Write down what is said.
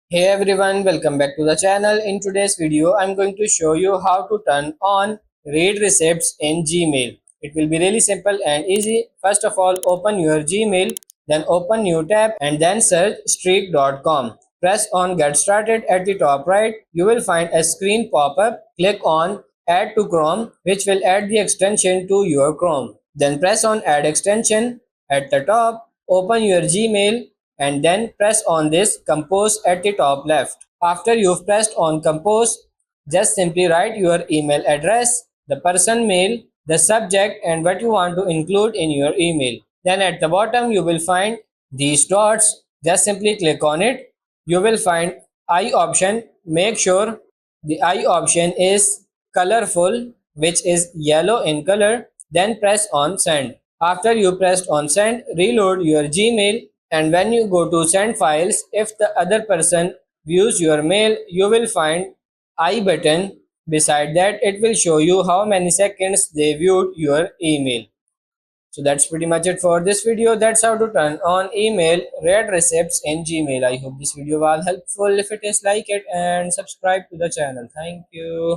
Hey everyone, welcome back to the channel. In today's video, I'm going to show you how to turn on read receipts in Gmail. It will be really simple and easy. First of all, open your Gmail, then open new tab and then search streak.com. Press on get started at the top right. You will find a screen pop up. Click on add to Chrome, which will add the extension to your Chrome. Then press on add extension at the top. Open your Gmail and then press on this compose at the top left. After you've pressed on compose, just simply write your email address, the person mail, the subject and what you want to include in your email. Then at the bottom you will find these dots. Just simply click on it. You will find I option. Make sure the I option is colorful, which is yellow in color. Then press on send. After you pressed on send, reload your Gmail, and when you go to send files, if the other person views your mail, you will find I button. Beside that, it will show you how many seconds they viewed your email. So that's pretty much it for this video. That's how to turn on email read receipts in Gmail. I hope this video was helpful. If it is, like it and subscribe to the channel. Thank you.